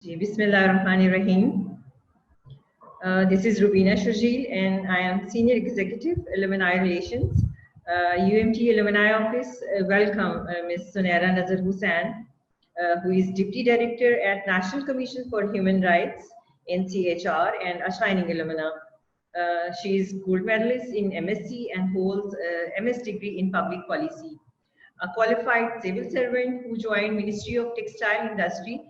Bismillahirrahmanirrahim. This is Rubina Shajil and I am Senior Executive, Alumni Relations, UMT Alumni Office. Welcome Ms. Sunaira Nazar Hussain, who is Deputy Director at National Commission for Human Rights, NCHR, and a shining alumna. She is gold medalist in MSc and holds MS degree in Public Policy. A qualified civil servant who joined Ministry of Textile Industry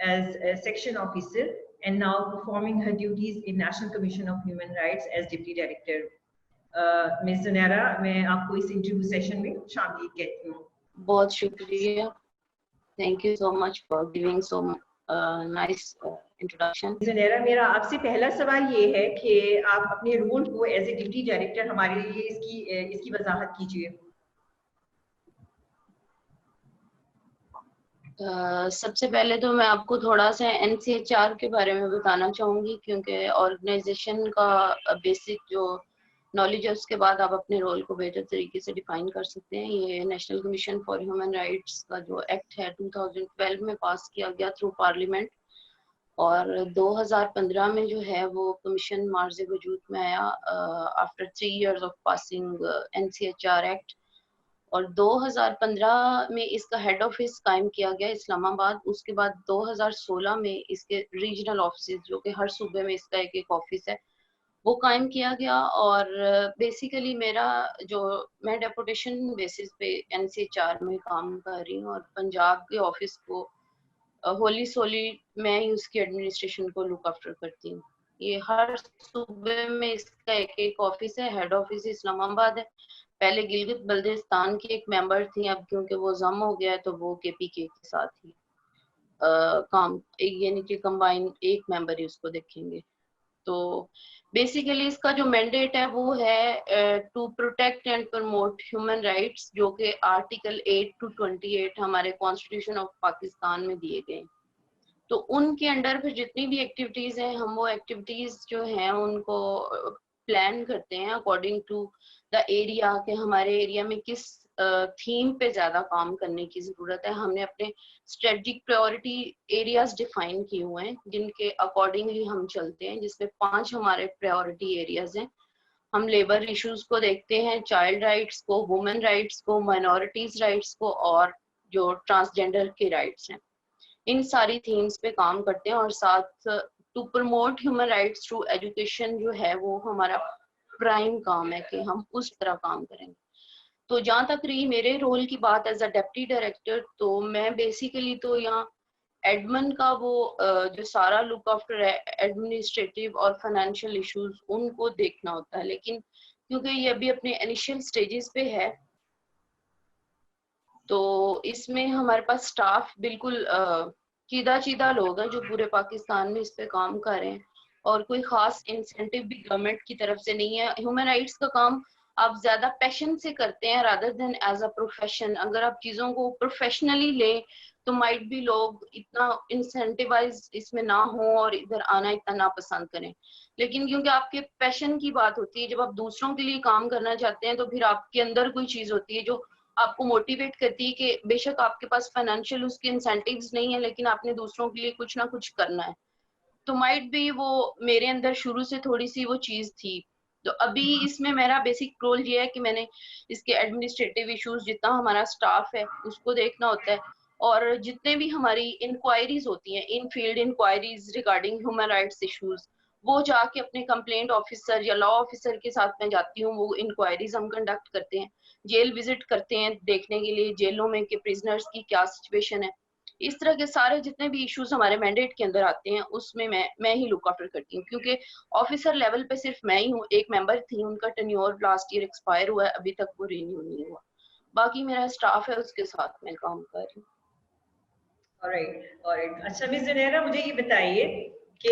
as a section officer and now performing her duties in National Commission of Human Rights as Deputy Director. Ms. Sunaira, मैं आपको इस interview session में शामिल कहती हूँ. बहुत शुक्रिया. Thank you so much for giving so nice introduction. Sunaira, मेरा आपसे पहला सवाल ये है कि आप अपने रोल को एज ए डिप्टी डायरेक्टर हमारे लिए इसकी वजाहत कीजिए. सबसे पहले तो मैं आपको थोड़ा सा NCHR के बारे में बताना चाहूँगी, क्योंकि ऑर्गेनाइजेशन का बेसिक जो नॉलेज है उसके बाद आप अपने रोल को बेहतर तरीके से डिफाइन कर सकते हैं. ये national commission for human rights का जो एक्ट है 2012 में पास किया गया थ्रू पार्लियामेंट, और 2015 में जो है वो कमीशन मार्ज़े वजूद में आया after 3 years of passing NCHR act. और 2015 में इसका हेड ऑफिस कायम किया गया इस्लामाबाद. उसके बाद 2016 में इसके रीजनल ऑफिस जो कि हर सूबे में इसका एक ऑफिस है वो कायम किया गया. और बेसिकली मैं डेपुटेशन बेसिस पे NCHR में काम कर रही हूँ, और पंजाब के ऑफिस को होली सोली मैं ही उसकी एडमिनिस्ट्रेशन को लुक आफ्टर करती हूँ. ये हर सूबे में इसका एक ऑफिस है. हेड ऑफिस इस्लामाबाद है. पहले गिलगित बल्दिस्तान की एक मेंबर थी, अब क्योंकि वो जम हो गया तो वो KPK के साथ ही काम, यानी कि कंबाइन एक मेंबर ही उसको देखेंगे. तो बेसिकली इसका जो मैंडेट है वो है to protect and promote human rights, जो कि आर्टिकल 8 to 28 हमारे कॉन्स्टिट्यूशन ऑफ पाकिस्तान में दिए गए. तो उनके अंडर फिर जितनी भी एक्टिविटीज हैं, हम वो एक्टिविटीज जो हैं उनको प्लान करते हैं अकॉर्डिंग टू द एरिया, के हमारे एरिया में किस थीम पे ज्यादा काम करने की जरूरत है. हमने अपने स्ट्रेटजिक प्रायोरिटी एरियाज डिफाइन किए हुए हैं जिनके अकॉर्डिंगली हम चलते हैं, जिसमें 5 हमारे प्रायोरिटी एरियाज हैं. हम लेबर इश्यूज को देखते हैं, चाइल्ड राइट्स को, वुमेन राइट्स को, माइनॉरिटीज राइट्स को, और जो ट्रांसजेंडर के राइट्स हैं, इन सारी थीम्स पे काम करते हैं. और साथ to promote human rights through education जो है वो हमारा प्राइम काम है कि हम उस तरह काम करेंगे. तो जहाँ तक रही मेरे रोल की बात एज अ डेप्टी डायरेक्टर, तो मैं बेसिकली तो यहाँ एडमिन का वो जो सारा लुक आफ्टर है, एडमिनिस्ट्रेटिव और फाइनेंशियल इश्यूज उनको देखना होता है. लेकिन क्योंकि ये अभी अपने इनिशियल स्टेजेस पे है, तो इसमें हमारे पास स्टाफ बिल्कुल चीदा लोग हैं जो पूरे पाकिस्तान में इस पे काम कर रहे हैं, और कोई खास इंसेंटिव भी गवर्नमेंट की तरफ से नहीं है. ह्यूमन राइट्स का काम आप ज्यादा पैशन से करते हैं rather than as a profession. अगर आप चीजों को प्रोफेशनली लें तो माइट भी लोग इतना इंसेंटिवाइज इसमें ना हो और इधर आना इतना ना पसंद करें. लेकिन क्योंकि आपके पैशन की बात होती है, जब आप दूसरों के लिए काम करना चाहते हैं तो फिर आपके अंदर कोई चीज होती है जो आपको मोटिवेट करती है कि बेशक आपके पास फाइनेंशियल उसके इंसेंटिव्स नहीं है, लेकिन आपने दूसरों के लिए कुछ ना कुछ करना है. तो माइट भी वो मेरे अंदर शुरू से थोड़ी सी वो चीज थी. तो अभी इसमें मेरा बेसिक रोल ये है कि मैंने इसके एडमिनिस्ट्रेटिव इश्यूज, जितना हमारा स्टाफ है उसको देखना होता है, और जितने भी हमारी इंक्वायरीज होती हैं, in field inquiries regarding human rights issues, वो जाके अपने कंप्लेंट ऑफिसर या लॉ ऑफिसर के साथ मैं जाती हूँ. वो इंक्वायरीज हम कंडक्ट करते हैं, जेल विजिट करते हैं देखने के लिए जेलों में कि प्रिजनर्स की क्या सिचुएशन है. इस तरह के सारे जितने भी इश्यूज हमारे मैंडेट के अंदर आते हैं उसमें मैं ही लुक आफ्टर करती हूँ, क्योंकि ऑफिसर लेवल पे सिर्फ मैं ही हूँ. एक मेंबर थी, उनका टेन्योर लास्ट ईयर एक्सपायर हुआ है, अभी तक वो रिन्यू नहीं हुआ. बाकी मेरा स्टाफ है, उसके साथ मैं काम कर रही हूँ. ऑलराइट. अच्छा मिस ज़ुनैरा, मुझे ये बताइए कि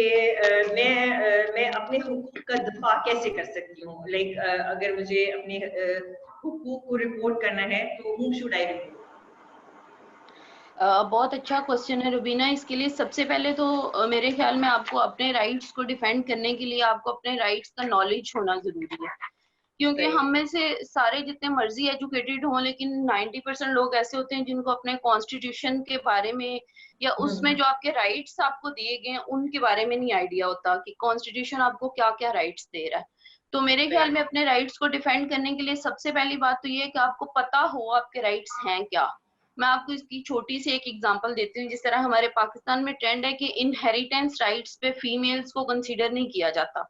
मैं अपने हुकूक का दफा कैसे कर सकती हूँ. लाइक अगर मुझे अपने हुकूक को रिपोर्ट करना है तो whom should I report? बहुत अच्छा क्वेश्चन है रुबीना. इसके लिए सबसे पहले तो मेरे ख्याल में आपको अपने राइट्स को डिफेंड करने के लिए आपको अपने राइट्स का नॉलेज होना जरूरी है, क्योंकि हम में से सारे जितने मर्जी एजुकेटेड हों, लेकिन 90% लोग ऐसे होते हैं जिनको अपने कॉन्स्टिट्यूशन के बारे में या उसमें जो आपके राइट्स आपको दिए गए हैं उनके बारे में नहीं आइडिया होता कि कॉन्स्टिट्यूशन आपको क्या क्या राइट्स दे रहा है। तो मेरे ख्याल में अपने राइट्स को डिफेंड करने के लिए सबसे पहली बात तो ये है कि आपको पता हो आपके राइट्स हैं क्या। मैं आपको इसकी छोटी सी एक एग्जांपल देती हूँ। जिस तरह हमारे पाकिस्तान में ट्रेंड है कि इनहेरिटेंस राइट्स पे फीमेल्स को कंसीडर नहीं किया जाता।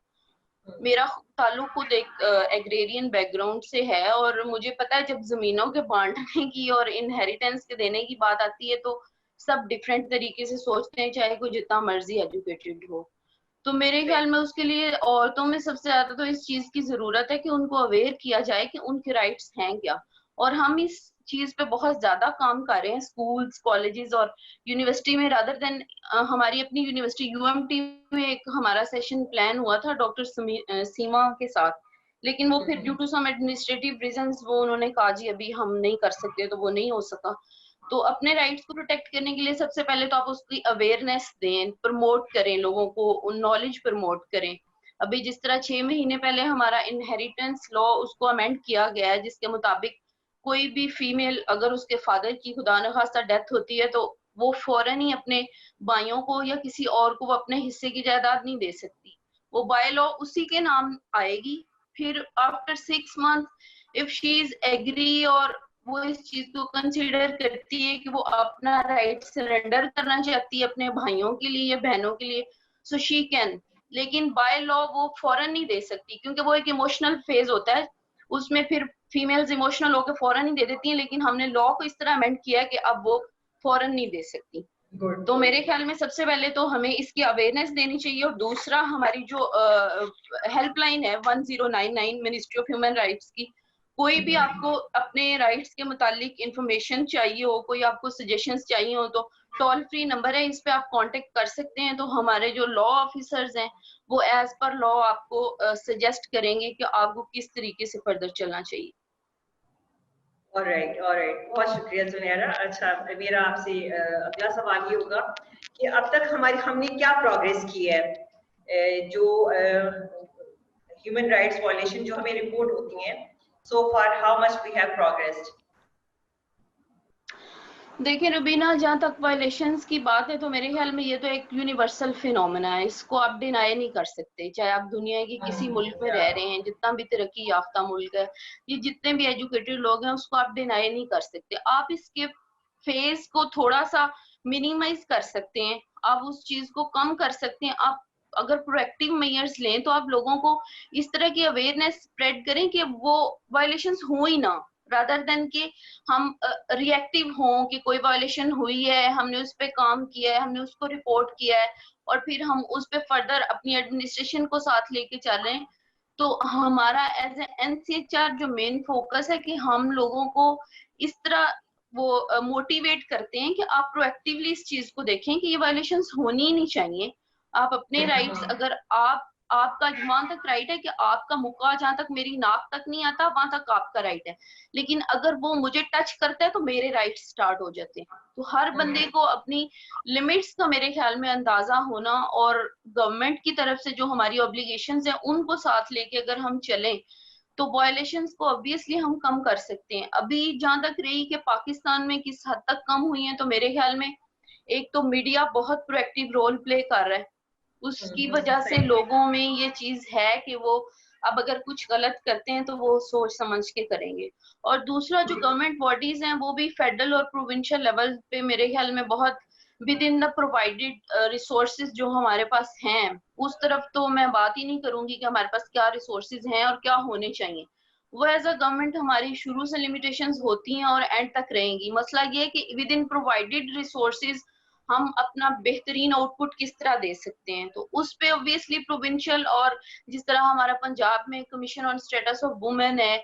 मेरा ताल्लुक खुद एक एग्रेरियन बैकग्राउंड से है और मुझे पता है जब जमीनों के बांटने की और इनहेरिटेंस के देने की बात आती है तो सब डिफरेंट तरीके से सोचते हैं, चाहे कोई जितना मर्जी एजुकेटेड हो। तो मेरे ख्याल में उसके लिए औरतों में सबसे ज्यादा तो इस चीज की जरूरत है कि उनको अवेयर किया जाए कि उनके राइट्स हैं क्या। और हम इस चीज पे बहुत ज्यादा काम कर रहे हैं स्कूल्स, कॉलेजेस और यूनिवर्सिटी में, रादर देन हमारी अपनी यूनिवर्सिटी यूएमटी में एक हमारा सेशन प्लान हुआ था डॉक्टर सीमा के साथ, लेकिन वो फिर due to some administrative reasons वो उन्होंने कहा जी अभी हम नहीं कर सकते, तो वो नहीं हो सका। तो अपने राइट्स को प्रोटेक्ट करने के लिए सबसे पहले तो आप उसकी अवेयरनेस दें, प्रमोट करें, लोगों को नॉलेज प्रमोट करें। अभी जिस तरह 6 महीने पहले हमारा इनहेरिटेंस लॉ उसको अमेंड किया गया है, जिसके मुताबिक कोई भी फीमेल अगर उसके फादर की खुदा न खास्ता डेथ होती है तो वो फौरन ही अपने भाइयों को या किसी और को वो अपने हिस्से की जायदाद नहीं दे सकती, वो बाय लॉ उसी के नाम आएगी। फिर after 6 month if she is agree और वो इस चीज को कंसीडर करती है कि वो अपना राइट सरेंडर करना चाहती है अपने भाइयों के लिए या बहनों के लिए, सो शी कैन। लेकिन बाय लॉ वो फौरन नहीं दे सकती क्योंकि वो एक इमोशनल फेज होता है, उसमें फिर फीमेल्स इमोशनल होकर फौरन नहीं दे देती हैं, लेकिन हमने लॉ को इस तरह अमेंड किया कि अब वो फौरन नहीं दे सकती। तो मेरे ख्याल में सबसे पहले तो हमें इसकी अवेयरनेस देनी चाहिए और दूसरा हमारी जो हेल्पलाइन है 1099 मिनिस्ट्री ऑफ ह्यूमन राइट्स की, कोई भी आपको अपने राइट्स के मुतालिक इंफॉर्मेशन चाहिए हो, कोई आपको सजेशंस चाहिए हो तो टोल फ्री नंबर है, इस पे आप कांटेक्ट कर सकते हैं। तो हमारे जो लॉ ऑफिसर्स हैं वो एज पर लॉ आपको सजेस्ट करेंगे कि आपको किस तरीके से फर्दर चलना चाहिए। ऑलराइट, बहुत शुक्रिया सुनैरा। अच्छा, मेरा आपसे अगला सवाल ये होगा कि अब तक हमने क्या प्रोग्रेस की है, जो ह्यूमन राइट्स वायलेशन जो हमें रिपोर्ट होती हैं, so far how much we have progressed. देखिए रुबीना, जहाँ तक वायलेशंस की बात है तो मेरे ख्याल में ये तो एक यूनिवर्सल फिनोमेना है, इसको आप डिनाई नहीं कर सकते। चाहे आप दुनिया के किसी मुल्क में रह रहे हैं, जितना भी तरक्की याफ्ता मुल्क है, ये जितने भी एजुकेटेड लोग हैं, उसको आप डिनाई नहीं कर सकते। आप इसके फेस को थोड़ा सा मिनिमाइज कर सकते हैं, आप उस चीज को कम कर सकते हैं। आप अगर प्रोएक्टिव मेजर्स लें तो आप लोगों को इस तरह की अवेयरनेस स्प्रेड करें कि वो वायलेशंस हो ही ना, रादर देन कि हम रिएक्टिव हों कि कोई वायलेशन हुई है, हमने उस पर काम किया है, हमने उसको रिपोर्ट किया है और फिर हम उस पर फर्दर अपनी एडमिनिस्ट्रेशन को साथ लेके चल रहे हैं। तो हमारा एज ए एनसीएचआर जो मेन फोकस है कि हम लोगों को इस तरह वो मोटिवेट करते हैं कि आप प्रोएक्टिवली इस चीज को देखें कि ये वायलेशंस होनी ही नहीं चाहिए। आप अपने राइट्स, अगर आपका वहां तक राइट है कि आपका मुक्का जहां तक मेरी नाक तक नहीं आता वहां तक आपका राइट है, लेकिन अगर वो मुझे टच करता है तो मेरे राइट स्टार्ट हो जाते हैं। तो हर बंदे को अपनी लिमिट्स का मेरे ख्याल में अंदाजा होना और गवर्नमेंट की तरफ से जो हमारी ऑब्लिगेशंस है उनको साथ लेके अगर हम चलें तो वायलेशंस को ऑब्वियसली हम कम कर सकते हैं। अभी जहां तक रही कि पाकिस्तान में किस हद तक कम हुई है, तो मेरे ख्याल में एक तो मीडिया बहुत प्रोएक्टिव रोल प्ले कर रहा है, उसकी वजह से लोगों में ये चीज है कि वो अब अगर कुछ गलत करते हैं तो वो सोच समझ के करेंगे। और दूसरा जो गवर्नमेंट बॉडीज हैं वो भी फेडरल और प्रोविंशियल लेवल पे मेरे ख्याल में बहुत with in the provided resources जो हमारे पास हैं, उस तरफ तो मैं बात ही नहीं करूंगी कि हमारे पास क्या रिसोर्सेज हैं और क्या होने चाहिए। वो एज अ गवर्नमेंट हमारी शुरू से लिमिटेशंस होती हैं और एंड तक रहेंगी। मसला ये है कि विद इन प्रोवाइडेड रिसोर्सेज हम अपना बेहतरीन आउटपुट किस तरह दे सकते हैं। तो उस पे ऑब्वियसली प्रोविंशियल और जिस तरह हमारा पंजाब में commission on status of women है,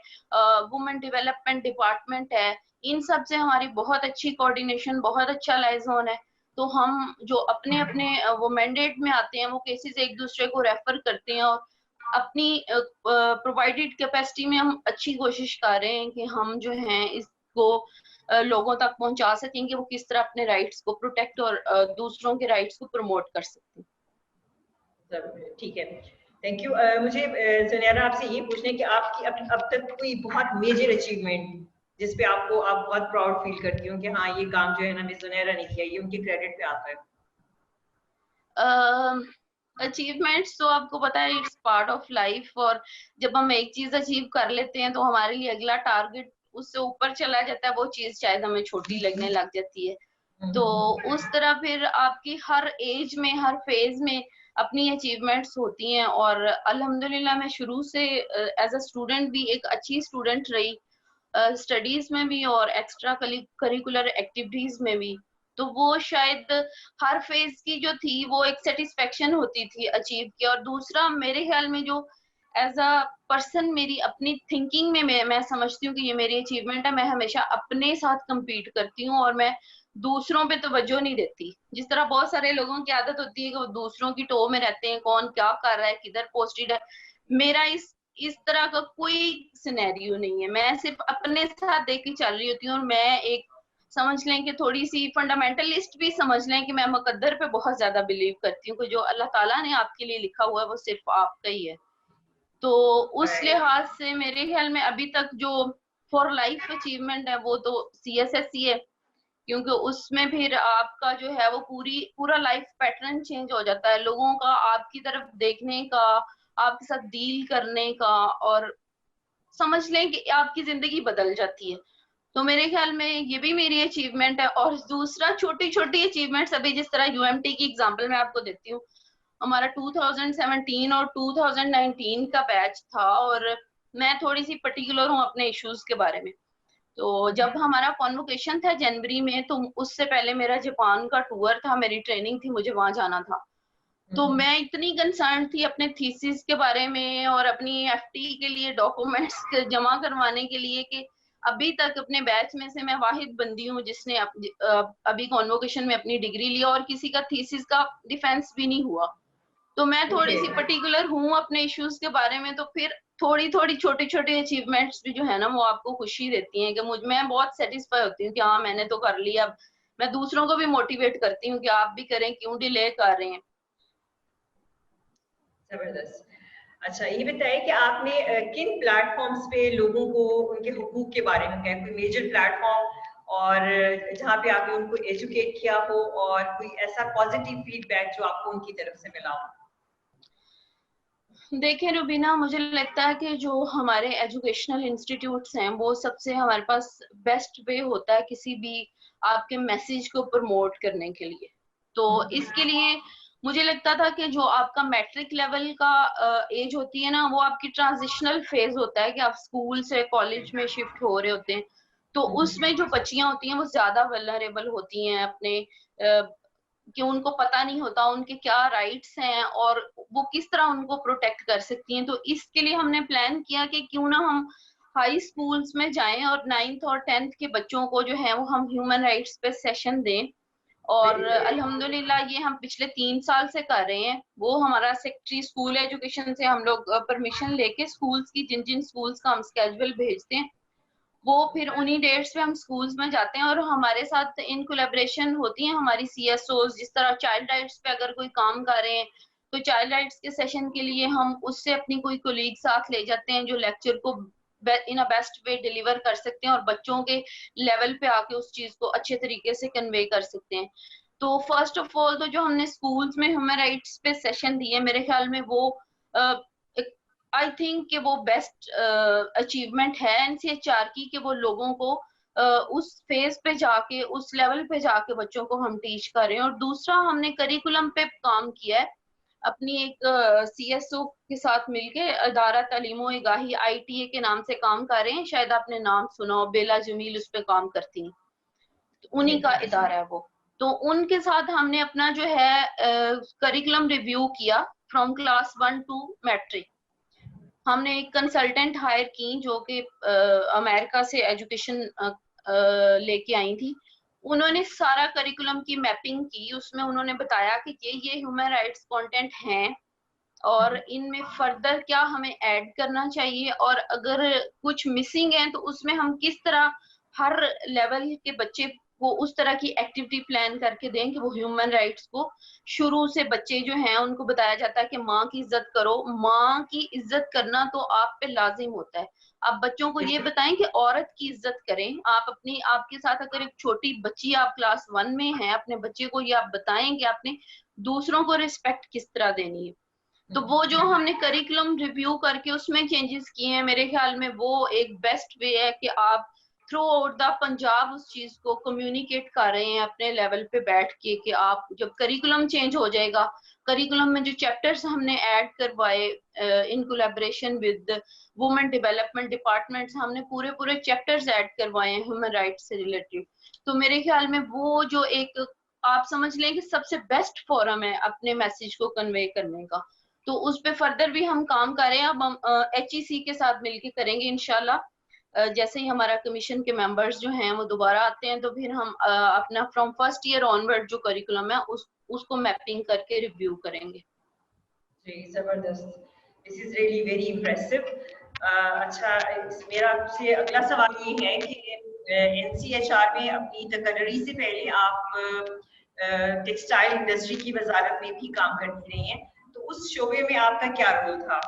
वुमेन डेवलपमेंट डिपार्टमेंट है, इन सब से हमारी बहुत अच्छी कोऑर्डिनेशन, बहुत अच्छा लाइजन है। तो हम जो अपने अपने वो मैंडेट में आते हैं वो केसेस एक दूसरे को रेफर करते हैं और अपनी प्रोवाइडेड कैपेसिटी में हम अच्छी कोशिश कर रहे हैं कि हम जो हैं इसको लोगों तक पहुंचा सकें कि वो किस तरह अपने राइट्स को प्रोटेक्ट और दूसरों के राइट्स को प्रमोट कर सकते हैं। ठीक है। Thank you. मुझे सुनैरा आपसे ये पूछना है कि आपकी अब तक कोई बहुत मेजर अचीवमेंट जिस पे आप बहुत प्राउड फील करती हो कि हाँ ये काम जो है ना मिस सुनैरा ने किया, ये उनके क्रेडिट पे आता है। अचीवमेंट्स तो आपको पता है इट्स पार्ट ऑफ लाइफ, और जब हम एक चीज अचीव कर लेते हैं तो हमारे लिए अगला टारगेट उससे ऊपर चला जाता है, वो चीज शायद हमें छोटी लगने लग जाती है। तो उस तरह फिर आपकी हर एज में, हर फेज में अपनी अचीवमेंट्स होती हैं, और अल्हम्दुलिल्लाह मैं शुरू से एज अ स्टूडेंट भी एक अच्छी स्टूडेंट रही, स्टडीज में भी और एक्स्ट्रा करिकुलर एक्टिविटीज में भी। तो वो शायद हर फेज की जो थी वो एक सेटिस्फेक्शन होती थी अचीव की। और दूसरा मेरे ख्याल में जो एज अ पर्सन मेरी अपनी थिंकिंग में मैं समझती हूँ कि ये मेरी अचीवमेंट है, मैं हमेशा अपने साथ compete करती हूँ और मैं दूसरों पे तवज्जो नहीं देती। जिस तरह बहुत सारे लोगों की आदत होती है कि वो दूसरों की टो में रहते हैं, कौन क्या कर रहा है, किधर पोस्टेड है, मेरा इस तरह का कोई सिनेरियो नहीं है। मैं सिर्फ अपने साथ देख के चल रही होती हूँ, और मैं एक समझ लें कि थोड़ी सी फंडामेंटलिस्ट भी समझ लें कि मैं मुकद्दर पे बहुत ज्यादा बिलीव करती हूँ कि जो अल्लाह ताला ने आपके लिए लिखा हुआ है वो सिर्फ आपका ही है। तो उस लिहाज से मेरे ख्याल में अभी तक जो फॉर लाइफ अचीवमेंट है वो तो CSSC है, क्योंकि उसमें फिर आपका जो है वो पूरा लाइफ पैटर्न चेंज हो जाता है, लोगों का आपकी तरफ देखने का, आपके साथ डील करने का, और समझ लें कि आपकी जिंदगी बदल जाती है। तो मेरे ख्याल में ये भी मेरी अचीवमेंट है। और दूसरा छोटी छोटी अचीवमेंट्स, अभी जिस तरह UMT की एग्जांपल मैं आपको देती हूँ, हमारा 2017 और 2019 का बैच था, और मैं थोड़ी सी पर्टिकुलर हूँ अपने इश्यूज के बारे में। तो जब हमारा कॉन्वोकेशन था जनवरी में, तो उससे पहले मेरा जापान का टूर था, मेरी ट्रेनिंग थी, मुझे वहां जाना था। तो मैं इतनी कंसर्न थी अपने थीसिस के बारे में और अपनी FT के लिए डॉक्यूमेंट्स जमा करवाने के लिए कि अभी तक अपने बैच में से मैं वाहिद बंदी हूँ जिसने अभी कॉन्वोकेशन में अपनी डिग्री ली, और किसी का थीसिस का डिफेंस भी नहीं हुआ। तो मैं थोड़ी सी पर्टिकुलर हूँ अपने इश्यूज के बारे में। तो फिर थोड़ी थोड़ी छोटी छोटी अचीवमेंट्स भी जो है ना वो आपको खुशी देती हैं कि मैं बहुत सेटिस्फाई होती हूँ कि हाँ मैंने तो कर लिया। अब मैं दूसरों को भी मोटिवेट करती हूँ कि आप भी करें, क्यों डिले कर रहे हैं। जबरदस्त। अच्छा ये बताइए कि आपने किन प्लेटफॉर्म्स पे लोगों को उनके हुकूक के बारे में कहा, कोई मेजर प्लेटफॉर्म और जहाँ पे आपने उनको एजुकेट किया हो, और कोई ऐसा पॉजिटिव फीडबैक जो आपको उनकी तरफ से मिला हो? देखिए रुबीना, मुझे लगता है कि जो हमारे एजुकेशनल इंस्टीट्यूट्स हैं वो सबसे हमारे पास बेस्ट वे होता है किसी भी आपके मैसेज को प्रमोट करने के लिए। तो इसके लिए मुझे लगता था कि जो आपका मैट्रिक लेवल का एज होती है ना, वो आपकी ट्रांजिशनल फेज होता है कि आप स्कूल से कॉलेज में शिफ्ट हो रहे होते हैं। तो उसमें जो बच्चियां होती हैं वो ज्यादा वल्नरेबल होती हैं अपने कि उनको पता नहीं होता उनके क्या राइट्स हैं और वो किस तरह उनको प्रोटेक्ट कर सकती हैं। तो इसके लिए हमने प्लान किया कि क्यों ना हम हाई स्कूल्स में जाएं और 9th और 10th के बच्चों को जो है वो हम ह्यूमन राइट्स पे सेशन दें। और अल्हम्दुलिल्लाह ये हम पिछले 3 साल से कर रहे हैं। वो हमारा सेक्रेटरी स्कूल एजुकेशन से हम लोग परमिशन लेके स्कूल्स की, जिन जिन स्कूल्स का हम स्केड्यूल भेजते हैं, वो फिर उन्हीं डेट्स पे हम स्कूल्स में जाते हैं। और हमारे साथ इन कोलैबोरेशन होती है हमारी CSOs, जिस तरह चाइल्ड राइट्स पे अगर कोई काम कर रहे हैं तो चाइल्ड राइट्स के सेशन के लिए हम उससे अपनी कोई कोलीग साथ ले जाते हैं जो लेक्चर को इन अ बेस्ट वे डिलीवर कर सकते हैं और बच्चों के लेवल पे आके उस चीज को अच्छे तरीके से कन्वे कर सकते हैं। तो फर्स्ट ऑफ ऑल तो जो हमने स्कूल्स में ह्यूमन राइट्स पे सेशन दिए, मेरे ख्याल में वो आई थिंक कि वो बेस्ट अचीवमेंट है NCHR की, कि वो लोगों को उस फेज पे जाके, उस लेवल पे जाके बच्चों को हम टीच कर रहे हैं। और दूसरा हमने करिकुलम पे काम किया है अपनी एक CSO के साथ मिलके, अदारा तालीमो इगाही ITA के नाम से काम कर रहे हैं। शायद आपने नाम सुना हो, बेला जमील उस पे काम करती हैं, तो उन्हीं का इदारा है वो। तो उनके साथ हमने अपना जो है करिकुलम रिव्यू किया फ्रॉम क्लास 1 टू मैट्रिक। हमने एक कंसल्टेंट हायर की जो कि अमेरिका से एजुकेशन लेके आई थी। उन्होंने सारा करिकुलम की मैपिंग की, उसमें उन्होंने बताया कि ये ह्यूमन राइट्स कंटेंट हैं और इनमें फर्दर क्या हमें ऐड करना चाहिए, और अगर कुछ मिसिंग है तो उसमें हम किस तरह हर लेवल के बच्चे वो उस तरह की एक्टिविटी प्लान करके दें कि वो ह्यूमन राइट्स को शुरू से बच्चे जो हैं उनको बताया जाता है कि माँ की इज्जत करो, माँ की इज्जत करना तो आप पे लाजिम होता है। आप बच्चों को ये बताएं कि औरत की इज्जत करें। आप अपनी, आपके साथ अगर एक छोटी बच्ची, आप क्लास 1 में हैं, अपने बच्चे को ये आप बताएं कि आपने दूसरों को रिस्पेक्ट किस तरह देनी है। तो वो जो हमने करिकुलम रिव्यू करके उसमें चेंजेस किए हैं, मेरे ख्याल में वो एक बेस्ट वे है कि आप थ्रू आउट द पंजाब उस चीज को कम्युनिकेट कर रहे हैं अपने लेवल पे बैठ के, कि आप जब करिकुलम चेंज हो जाएगा, करिकुलम में जो चैप्टर्स हमने ऐड करवाए in collaboration with women development departments, हमने पूरे पूरे चैप्टर्स ऐड करवाए हैं ह्यूमन राइट्स से रिलेटेड। तो मेरे ख्याल में वो जो एक आप समझ लें कि सबसे बेस्ट फोरम है अपने मैसेज को कन्वे करने का। तो उस पे फर्दर भी हम काम कर रहे हैं। अब हम HEC के साथ मिलके करेंगे इंशाल्लाह। जैसे ही हमारा कमीशन के मेंबर्स जो हैं वो दोबारा आते हैं, तो फिर हम अपना फ्रॉम फर्स्ट ईयर ऑनवर्ड जो करिकुलम है उसको मैपिंग करके रिव्यू करेंगे। जी जबरदस्त, this is really very impressive. अच्छा, मेरा आपसे अगला सवाल ये है कि NCHR में अपनी तकर्री से पहले आप टेक्सटाइल इंडस्ट्री की वजारत में भी काम करती रही हैं, तो उस शोबे में आपका क्या रोल था?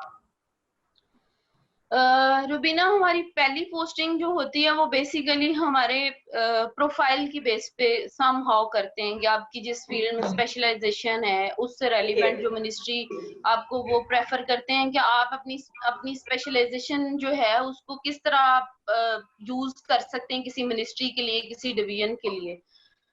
रुबीना, हमारी पहली पोस्टिंग जो होती है वो बेसिकली हमारे प्रोफाइल की बेस पे सम हाउ करते हैं कि आपकी जिस फील्ड में स्पेशलाइजेशन है उससे रेलिवेंट जो मिनिस्ट्री आपको वो प्रेफर करते हैं कि आप अपनी स्पेशलाइजेशन जो है उसको किस तरह आप यूज कर सकते हैं किसी मिनिस्ट्री के लिए, किसी डिवीजन के लिए।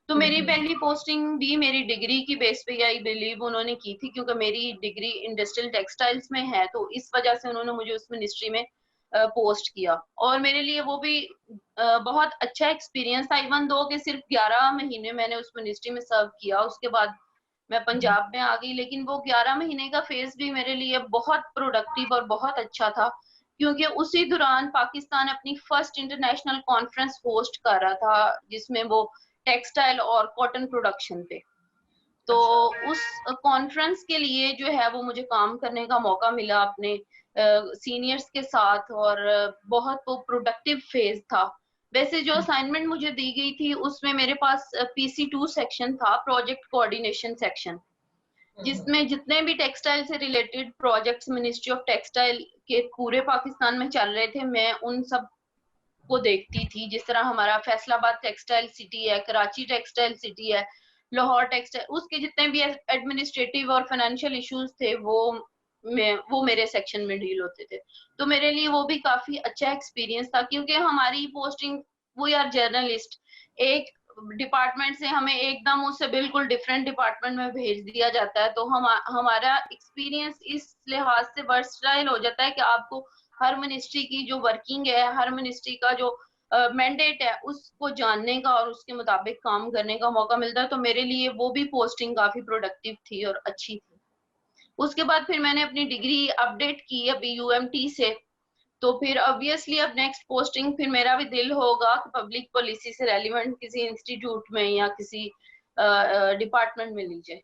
तो मेरी पहली पोस्टिंग भी मेरी डिग्री की बेस पे आई बिलीव उन्होंने की थी, क्योंकि मेरी डिग्री इंडस्ट्रियल टेक्सटाइल्स में है, तो इस वजह से उन्होंने मुझे उस मिनिस्ट्री में पोस्ट किया। और मेरे लिए वो भी बहुत अच्छा एक्सपीरियंस था, इवन दो कि सिर्फ 11 महीने मैंने उस मिनिस्ट्री में सर्व किया, उसके बाद मैं पंजाब में आ गई। लेकिन वो 11 महीने का फेज भी मेरे लिए बहुत प्रोडक्टिव और बहुत अच्छा था, क्योंकि उसी दौरान पाकिस्तान अपनी फर्स्ट इंटरनेशनल कॉन्फ्रेंस होस्ट कर रहा था, जिसमें वो टेक्सटाइल और कॉटन प्रोडक्शन पे। तो उस कॉन्फ्रेंस के लिए जो है वो मुझे काम करने का मौका मिला अपने सीनियर्स के साथ, और बहुत वो प्रोडक्टिव फेज था। वैसे जो असाइनमेंट मुझे दी गई थी उसमें मेरे पास PC2 सेक्शन था, प्रोजेक्ट कोऑर्डिनेशन सेक्शन, जिसमें जितने भी टेक्सटाइल से related projects ministry of textile के पूरे पाकिस्तान में चल रहे थे, मैं उन सब को देखती थी। जिस तरह हमारा फैसलाबाद टेक्सटाइल सिटी है, कराची टेक्सटाइल सिटी है, लाहौर टेक्सटाइल, उसके जितने भी एडमिनिस्ट्रेटिव और फाइनेंशियल इश्यूज थे वो मेरे सेक्शन में डील होते थे। तो मेरे लिए वो भी काफी अच्छा एक्सपीरियंस था, क्योंकि हमारी पोस्टिंग वो यार जर्नलिस्ट, एक डिपार्टमेंट से हमें एकदम उससे बिल्कुल डिफरेंट डिपार्टमेंट में भेज दिया जाता है, तो हमारा एक्सपीरियंस इस लिहाज से वर्सटाइल हो जाता है कि आपको हर मिनिस्ट्री की जो वर्किंग है, हर मिनिस्ट्री का जो मैंडेट है उसको जानने का और उसके मुताबिक काम करने का मौका मिलता है। तो मेरे लिए वो भी पोस्टिंग काफी प्रोडक्टिव थी और अच्छी थी। उसके बाद फिर मैंने अपनी डिग्री अपडेट की अभी UMT से, तो फिर ऑब्वियसली अब नेक्स्ट पोस्टिंग फिर मेरा भी दिल होगा कि पब्लिक पॉलिसी से रेलिवेंट किसी इंस्टीट्यूट में या किसी डिपार्टमेंट में ली जाए।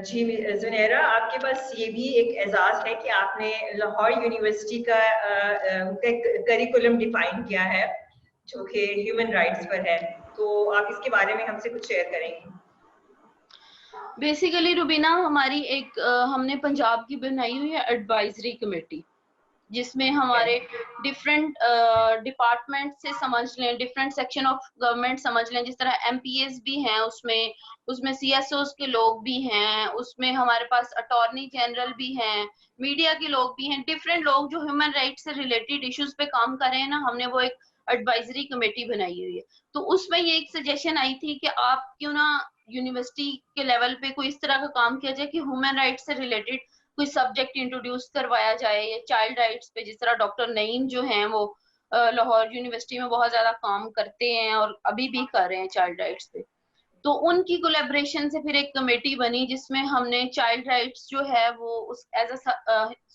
जी जुनैरा, आपके पास ये भी एक एजाज है कि आपने लाहौर यूनिवर्सिटी का करिकुलम डिफाइन किया है जो कि ह्यूमन राइट्स पर है, तो आप इसके बारे में हमसे कुछ शेयर करेंगे? बेसिकली रुबीना, हमारी एक हमने पंजाब की बनाई हुई है एडवाइजरी कमेटी, जिसमें हमारे डिफरेंट डिपार्टमेंट से समझ लें, डिफरेंट सेक्शन ऑफ गवर्नमेंट समझ लें, जिस तरह MPs भी हैं उसमें CSOs के लोग भी हैं, उसमें हमारे पास अटॉर्नी जनरल भी हैं, मीडिया के लोग भी हैं, डिफरेंट लोग जो ह्यूमन राइट्स से रिलेटेड इश्यूज पे काम कर रहे हैं ना, हमने वो एक एडवाइजरी कमेटी बनाई हुई है। तो उसमें ये एक सजेशन आई थी कि आप क्यों ना यूनिवर्सिटी के लेवल पे कोई इस तरह का काम किया जाए कि ह्यूमन राइट्स से रिलेटेड कोई सब्जेक्ट इंट्रोड्यूस करवाया जाए, या चाइल्ड राइट्स पे, जिस तरह डॉक्टर नईम जो हैं वो लाहौर यूनिवर्सिटी में बहुत ज्यादा काम करते हैं और अभी भी कर रहे हैं चाइल्ड राइट्स पे। तो उनकी कोलैबोरेशन से फिर एक कमेटी बनी जिसमें हमने चाइल्ड राइट्स जो है वो उस एज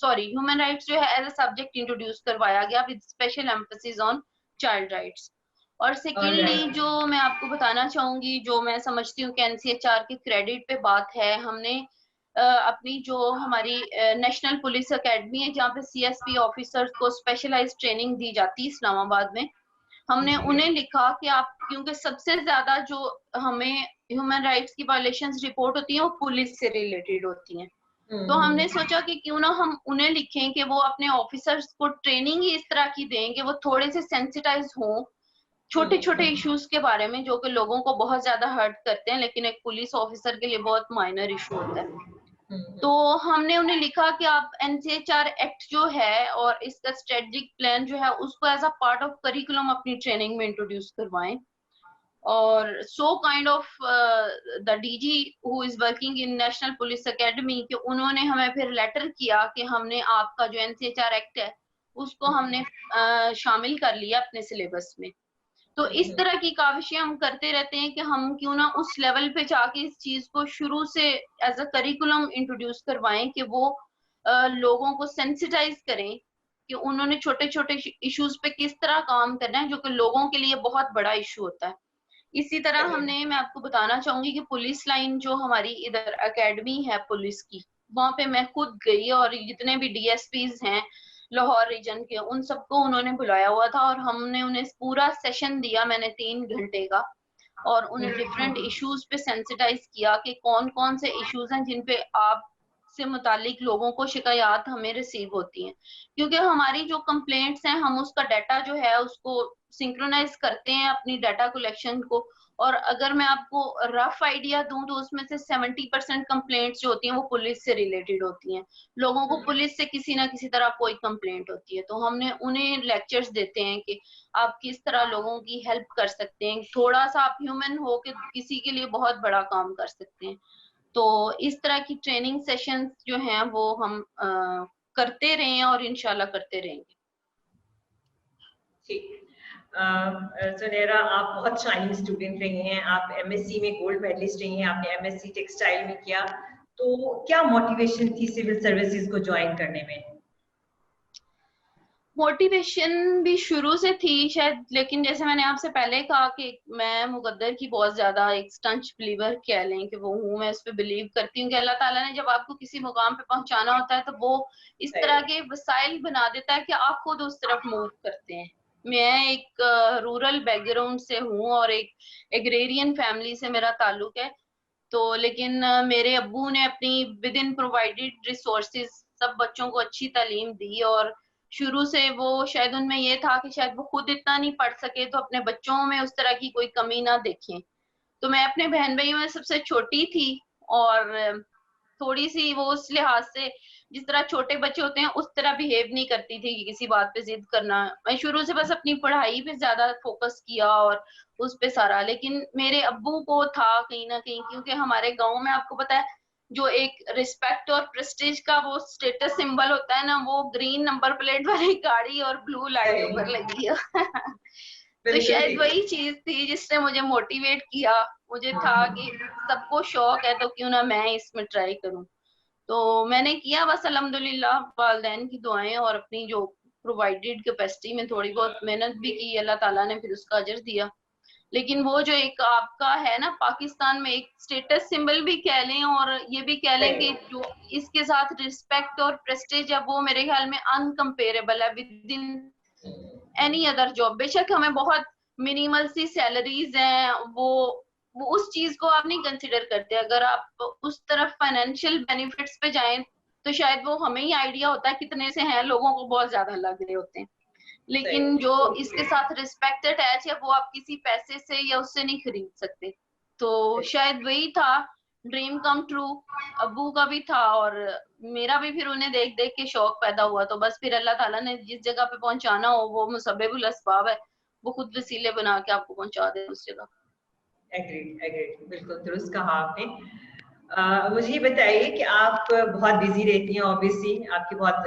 ह्यूमन राइट्स जो है एज अ सब्जेक्ट इंट्रोड्यूस करवाया गया with special emphasis on child rights. और सेकेंडली जो मैं आपको बताना चाहूंगी, जो मैं समझती हूँ कि NCHR के क्रेडिट पे बात है, हमने अपनी जो हमारी नेशनल पुलिस एकेडमी है जहाँ पे CSP ऑफिसर्स को स्पेशलाइज्ड ट्रेनिंग दी जाती है इस्लामाबाद में, हमने उन्हें लिखा कि आप, क्योंकि सबसे ज्यादा जो हमें ह्यूमन राइट्स की वायलेशंस रिपोर्ट होती हैं वो पुलिस से रिलेटेड होती हैं, तो हमने सोचा कि क्यों ना हम उन्हें लिखें कि वो अपने ऑफिसर्स को ट्रेनिंग ही इस तरह की दें कि वो थोड़े से सेंसिटाइज हों छोटे छोटे इश्यूज के बारे में जो कि लोगों को बहुत ज्यादा हर्ट करते हैं, लेकिन एक पुलिस ऑफिसर के लिए बहुत माइनर इशू होता है। तो हमने उन्हें लिखा कि आप NCHR एक्ट जो है और इसका स्ट्रेटेजिक प्लान जो है उसको as a part of curriculum अपनी ट्रेनिंग में इंट्रोड्यूस करवाएं। और so kind of the DG who is working in National Police Academy कि उन्होंने हमें फिर लेटर किया कि हमने आपका जो NCHR एक्ट है उसको हमने शामिल कर लिया अपने सिलेबस में। तो इस तरह की काविशें हम करते रहते हैं कि हम क्यों ना उस लेवल पे जाके इस चीज को शुरू से एज अ करिकुलम इंट्रोड्यूस करवाएं कि वो लोगों को सेंसिटाइज करें कि उन्होंने छोटे छोटे इश्यूज पे किस तरह काम करना है जो कि लोगों के लिए बहुत बड़ा इशू होता है। इसी तरह मैं आपको बताना चाहूंगी कि पुलिस लाइन जो हमारी इधर एकेडमी है पुलिस की, वहां पे मैं खुद गई और जितने भी DSPs हैं लाहौर रीजन के उन सबको उन्होंने बुलाया हुआ था और हमने उन्हें पूरा सेशन दिया, मैंने 3 घंटे का, और उन्हें डिफरेंट इश्यूज पे सेंसिटाइज किया कि कौन कौन से इश्यूज हैं जिन पे आप से मुतालिक लोगों को शिकायत हमें रिसीव होती हैं, क्योंकि हमारी जो कंप्लेंट्स हैं हम उसका डाटा जो है उसको सिंक्रोनाइज करते हैं अपनी डाटा कलेक्शन को, और अगर मैं आपको रफ आइडिया दूं तो उसमें से 70% कंप्लेंट्स जो होती हैं वो पुलिस से रिलेटेड होती हैं, लोगों को पुलिस से किसी ना किसी तरह कोई कंप्लेंट होती है। तो हमने उन्हें लेक्चर्स देते हैं कि आप किस तरह लोगों की हेल्प कर सकते हैं, थोड़ा सा आप ह्यूमन हो के किसी के लिए बहुत बड़ा काम कर सकते हैं। तो इस तरह की ट्रेनिंग सेशंस जो हैं वो हम करते रहे और इंशाल्लाह करते रहेंगे। ठीक। सुनैरा, आप बहुत शाइनिंग स्टूडेंट रही हैं, आप MSc में गोल्ड मेडलिस्ट रही हैं, आपने MSc टेक्सटाइल में किया, तो क्या मोटिवेशन थी सिविल सर्विसेज को ज्वाइन करने में? मोटिवेशन भी शुरू से थी शायद, लेकिन जैसे मैंने आपसे पहले कहा कि मैं मुकद्दर की बहुत ज्यादा एक स्टंच बिलीवर कह लें कि वो हूँ, मैं उस पर बिलीव करती हूँ कि अल्लाह ताला ने जब आपको किसी मुकाम पे पहुंचाना होता है तो वो इस तरह के वसाइल बना देता है कि आप खुद उस तरफ मूव करते हैं। मैं एक रूरल बैकग्राउंड से हूँ और एक एग्रेरियन फैमिली से मेरा ताल्लुक है, तो लेकिन मेरे अब्बू ने अपनी विद इन प्रोवाइडेड रिसोर्सेज सब बच्चों को अच्छी तालीम दी, और शुरू से वो शायद उनमें ये था कि शायद वो खुद इतना नहीं पढ़ सके तो अपने बच्चों में उस तरह की कोई कमी ना देखें। तो मैं अपने बहन भाइयों में सबसे छोटी थी और थोड़ी सी वो उस लिहाज से जिस तरह छोटे बच्चे होते हैं उस तरह बिहेव नहीं करती थी कि किसी बात पे जिद करना। मैं शुरू से बस अपनी पढ़ाई पे ज्यादा फोकस किया और उस पे सारा, लेकिन मेरे अब्बू को था कहीं ना कहीं, क्योंकि हमारे गांव में आपको पता है जो एक रिस्पेक्ट और प्रेस्टीज का वो स्टेटस सिंबल होता है ना, वो ग्रीन नंबर प्लेट वाली गाड़ी और ब्लू लाइट ऊपर लगी है तो शायद वही चीज थी जिसने मुझे मोटिवेट किया। मुझे था कि सबको शौक है तो क्यों ना मैं इसमें ट्राई करूं, तो मैंने किया बस अल्हम्दुलिल्लाह वालिदैन की दुआएं और अपनी जो प्रोवाइडेड कैपेसिटी में थोड़ी बहुत मेहनत भी की, अल्लाह ताला ने फिर उसका अजर दिया। लेकिन वो जो एक आपका है ना पाकिस्तान में एक स्टेटस सिंबल भी कह लें और ये भी कह लें कि जो इसके साथ रिस्पेक्ट और प्रेस्टीज है वो मेरे ख्याल में अनकम्पेरेबल है with in any other job. बेशक हमें बहुत मिनिमल सी सैलरीज हैं, वो उस चीज को आप नहीं कंसिडर करते। अगर आप उस तरफ फाइनेंशियल बेनिफिट्स पे जाएं तो शायद वो हमें ही आइडिया होता है कितने से हैं, लोगों को बहुत ज्यादा लग रहे होते हैं, लेकिन जो इसके साथ रिस्पेक्ट अटैच है वो आप किसी पैसे से या उससे नहीं खरीद सकते। तो शायद वही था ड्रीम कम ट्रू, अब्बू का भी था और मेरा भी फिर उन्हें देख देख के शौक पैदा हुआ। तो बस फिर अल्लाह ताला ने जिस जगह पे पहुंचाना हो वो मुसब्बिबुल असबाब है, वो खुद वसीले बना के आपको पहुंचा दे उस जगह। एग्रीड एग्रीड, बिल्कुल दुरुस्त कहा आपने। मुझे ये बताइए कि आप बहुत बिजी रहती हैं, ऑब्वियसली आपकी बहुत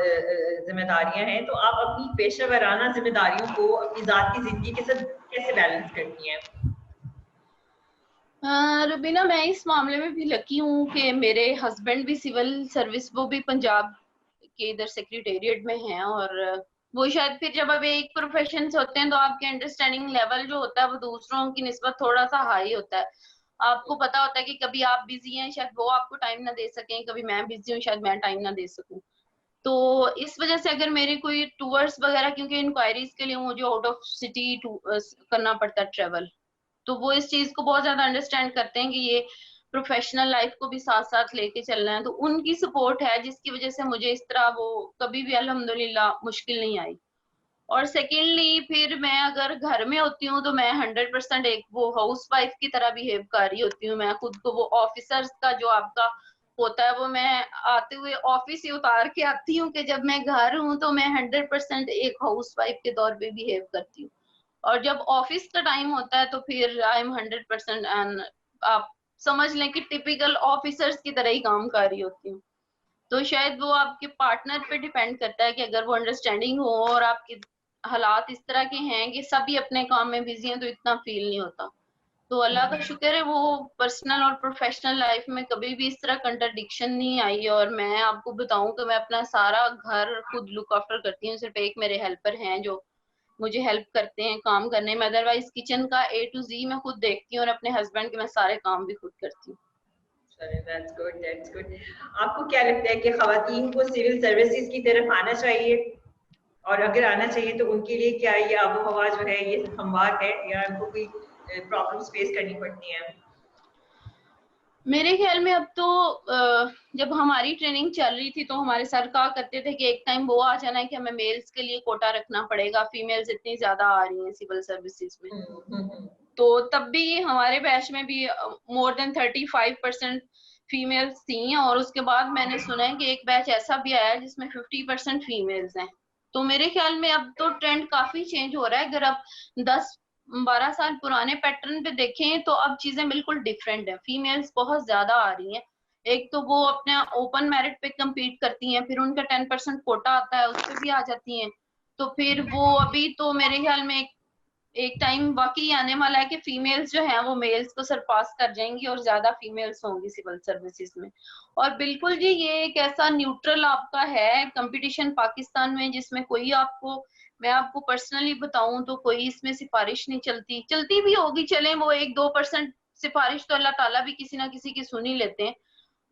जिम्मेदारियां हैं, तो आप अपनी पेशा वराना जिम्मेदारियों को अपनी जात की जिंदगी के साथ कैसे बैलेंस करती हैं? रुबीना, मैं इस मामले में भी लकी हूँ कि मेरे हस्बैंड भी सिविल सर्विस, वो भी पंजाब के इधर सेक्रेटेरिएट में हैं, और वो शायद फिर जब अब एक प्रोफेशन से होते हैं तो आपके अंडरस्टैंडिंग लेवल जो होता है वो दूसरों की निस्बत थोड़ा सा हाई होता है। आपको पता होता है कि कभी आप बिजी हैं, शायद वो आपको टाइम ना दे सकें, कभी मैं बिजी हूँ, शायद मैं टाइम ना दे सकूं। तो इस वजह से अगर मेरे कोई टूर्स वगैरह, क्योंकि इंक्वायरीज के लिए मुझे आउट ऑफ सिटी करना पड़ता है ट्रेवल, तो वो इस चीज को बहुत ज्यादा अंडरस्टैंड करते हैं कि ये प्रोफेशनल लाइफ को भी साथ साथ लेके चलना है, तो उनकी सपोर्ट है जिसकी वजह से मुझे इस तरह वो कभी भी अल्हम्दुलिल्लाह मुश्किल नहीं आई। और सेकेंडली फिर मैं अगर घर में होती हूँ तो मैं 100% एक वो हाउस वाइफ की तरह बिहेव कर रही होती हूँ। मैं खुद को वो ऑफिसर्स का जो आपका होता है वो मैं आते हुए ऑफिस ही उतार के आती हूँ कि जब मैं घर हूँ तो मैं 100% एक हाउस वाइफ के तौर पे बिहेव करती हूँ, और जब ऑफिस का टाइम होता है तो फिर आई एम 100%, एंड आप समझ लें कि टिपिकल ऑफिसर्स की तरह ही काम कर रही होती हूँ। तो शायद वो आपके पार्टनर पे डिपेंड करता है कि अगर वो अंडरस्टैंडिंग हो और आपके हालात इस तरह के हैं कि सभी अपने काम में बिजी हैं तो इतना फील नहीं होता। तो अल्लाह का शुक्र है वो पर्सनल और प्रोफेशनल लाइफ में कभी भी इस तरह कंट्राडिक्शन नहीं आई। और मैं आपको बताऊं कि मैं अपना सारा घर खुद लुक आफ्टर करती हूँ, सिर्फ एक मेरे हेल्पर हैं जो मुझे हेल्प करते हैं काम करने में, अदरवाइज किचन का A to Z मैं खुद देखती हूँ और अपने हस्बैंड के मैं सारे काम भी खुद करती हूँ। That's good, that's good. आपको क्या लगता है कि खवातीन को सिविल सर्विसेज की तरफ आना चाहिए, और अगर आना चाहिए तो उनके लिए क्या ये आबो हवा जो है ये हमवार है, या उनको कोई प्रॉब्लम्स फेस करनी पड़ती हैं? मेरे ख्याल में अब तो जब हमारी ट्रेनिंग चल रही थी तो हमारे सर कहा करते थे कि एक टाइम वो आ जाना है कि हमें मेल्स के लिए कोटा रखना पड़ेगा, फीमेल्स इतनी ज्यादा आ रही हैं सिविल सर्विसेज में। तो तब भी हमारे बैच में भी मोर देन 35% फीमेल्स थी, और उसके बाद मैंने सुना है कि एक बैच ऐसा भी आया जिसमें 50% फीमेल्स हैं। तो मेरे ख्याल में अब तो ट्रेंड काफी चेंज हो रहा है। अगर आप 10-12 साल पुराने पैटर्न पे देखें तो अब चीजें बिल्कुल डिफरेंट है, फीमेल्स बहुत ज्यादा आ रही हैं। एक तो वो अपने ओपन मेरिट पे compete करती हैं, फिर उनका 10% कोटा आता है उस पर भी आ जाती हैं। तो फिर वो अभी तो मेरे ख्याल में एक टाइम वाकई आने वाला है कि फीमेल्स जो हैं वो मेल्स को सरपास कर जाएंगी और ज्यादा फीमेल्स होंगी सिविल सर्विसेज में। और बिल्कुल जी ये एक ऐसा न्यूट्रल आपका है कंपटीशन पाकिस्तान में जिसमें कोई आपको, मैं आपको पर्सनली बताऊं तो कोई इसमें सिफारिश नहीं चलती, चलती भी होगी चले वो 1-2% सिफारिश तो अल्लाह ताला भी किसी ना किसी की सुन ही लेते हैं,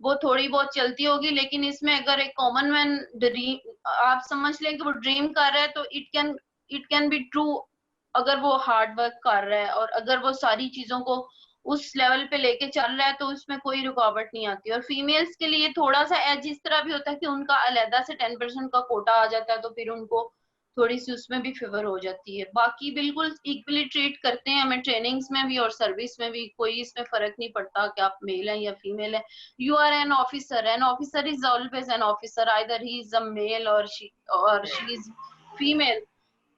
वो थोड़ी बहुत चलती होगी। लेकिन इसमें अगर एक कॉमन मैन ड्रीम आप समझ लें कि वो ड्रीम कर रहा है तो इट कैन बी ट्रू अगर वो हार्ड वर्क कर रहा है, और अगर वो सारी चीजों को उस लेवल पे लेके चल रहा है तो उसमें कोई रुकावट नहीं आती। और फीमेल्स के लिए थोड़ा सा एज इस तरह भी होता है कि उनका अलहदा से 10% का कोटा आ जाता है तो फिर उनको थोड़ी सी उसमें भी फेवर हो जाती है। बाकी बिल्कुल इक्वली ट्रीट करते हैं हमें ट्रेनिंग्स में भी और सर्विस में भी, कोई इसमें फर्क नहीं पड़ता कि आप मेल हैं या फीमेल है। You are an officer is always an officer, either he is a male और शी इज फीमेल।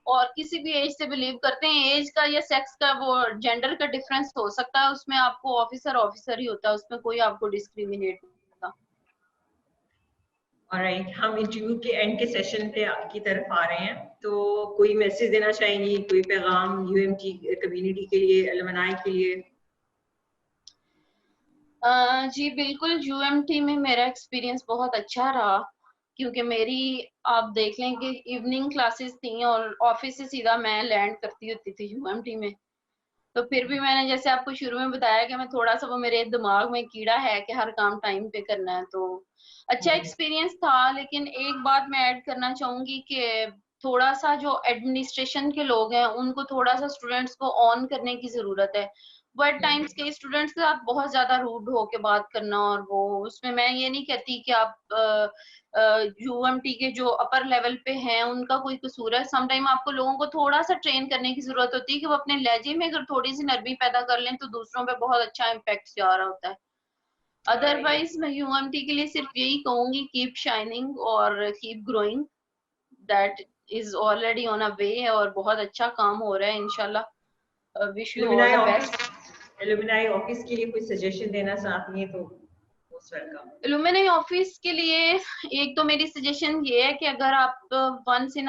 और किसी भी एज से बिलीव करते हैं, एज का या सेक्स का वो जेंडर का डिफरेंस हो सकता है, उसमें आपको ऑफिसर ऑफिसर ही होता है, उसमें कोई आपको डिस्क्रिमिनेट नहीं होता। ऑलराइट, हम इंटरव्यू के एंड के सेशन पे की तरफ आ रहे हैं, तो कोई मैसेज देना चाहेंगी, कोई पैगाम यूएमटी कम्युनिटी के लिए, एलुमनाई के लिए? जी बिल्कुल, यूएमटी में मेरा एक्सपीरियंस बहुत अच्छा रहा, क्योंकि मेरी आप देख लें कि इवनिंग क्लासेस थी और ऑफिस से सीधा मैं लैंड करती होती थी यूएमटी में। तो फिर भी मैंने जैसे आपको शुरू में बताया कि मैं थोड़ा सा वो मेरे दिमाग में कीड़ा है कि हर काम टाइम पे करना है, तो अच्छा एक्सपीरियंस था। लेकिन एक बात मैं ऐड करना चाहूंगी कि थोड़ा सा जो एडमिनिस्ट्रेशन के लोग हैं उनको थोड़ा सा स्टूडेंट्स को ऑन करने की जरूरत है। वो एट टाइम्स के स्टूडेंट्स के साथ बहुत ज्यादा रूड होके बात करना, और वो उसमें मैं ये नहीं कहती कि आप यूएमटी के जो अपर लेवल पे हैं उनका कोई कसूर है। समटाइम आपको लोगों को थोड़ा सा ट्रेन करने की जरूरत होती है कि वो अपने लहजे में अगर थोड़ी सी नरमी पैदा कर लें तो दूसरों पे बहुत अच्छा इम्पैक्ट जा रहा होता है। अदरवाइज मैं यूएमटी के लिए सिर्फ यही कहूंगी, कीप शाइनिंग और keep growing, that is already on a way, और बहुत अच्छा काम हो रहा है इंशाल्लाह। Wish you all alumni the office, best. Alumni office के लिए कोई सजेशन देना चाहती हैं तो मोस्ट वेलकम। इल्यूमिनाई ऑफिस के लिए एक तो मेरी सजेशन ये है कि अगर आप वंस इन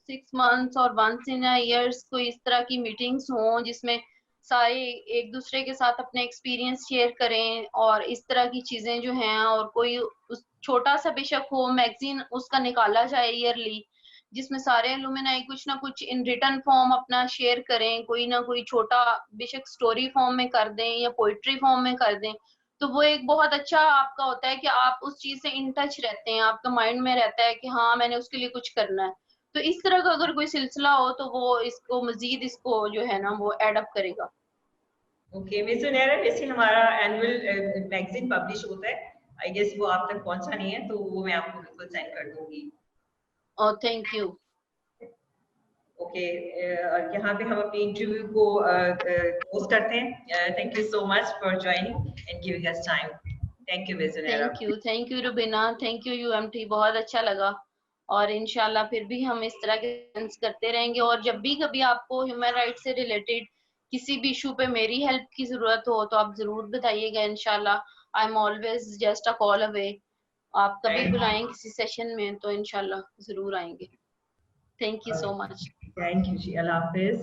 6 मंथ्स और वंस इन ईयर्स कोई इस तरह की मीटिंग्स हों जिसमें सारे एक दूसरे के साथ अपने एक्सपीरियंस शेयर करें और इस तरह की चीजें जो हैं, और कोई उस छोटा सा बेशक हो मैगजीन उसका निकाला जाए ईयरली, जिसमें सारे एलुमनाई कुछ ना कुछ इन रिटन फॉर्म अपना शेयर करें, कोई ना कोई छोटा बेशक स्टोरी फॉर्म में कर दें या पोइट्री फॉर्म में कर दें, तो वो एक बहुत अच्छा आपका होता है कि आप उस चीज से इन टच रहते हैं, आपका माइंड में रहता है कि हाँ मैंने उसके लिए कुछ करना है। तो इस तरह का अगर कोई सिलसिला हो तो वो इसको मजीद इसको जो है ना वो एड अप करेगा। ओके मिस सुनैरा, वैसे हमारा एनुअल मैगजीन पब्लिश होता है, आई गेस वो आप तक पहुंचा नहीं है, तो वो मैं आपको बिल्कुल सेंड कर दूंगी। और थैंक यू। ओके, और यहाँ पे हम अपनी इंटरव्यू को क्लोज करते हैं। Thank you so much for joining and giving us time. Thank you miss Sunaira. Thank you Rubina, thank you UMT, बहुत अच्छा लगा। और इंशाल्लाह फिर भी हम इस तरह के इवेंट्स करते रहेंगे, और जब भी कभी आपको ह्यूमन राइट से रिलेटेड किसी भी इशू पे मेरी हेल्प की जरूरत हो तो आप जरूर बताइएगा। इंशाल्लाह I am always just a call away. आप कभी बुलाएं किसी सेशन में तो इंशाल्लाह जरूर आएंगे। Thank you so much. Thank you जी, अल्लाह हाफिज।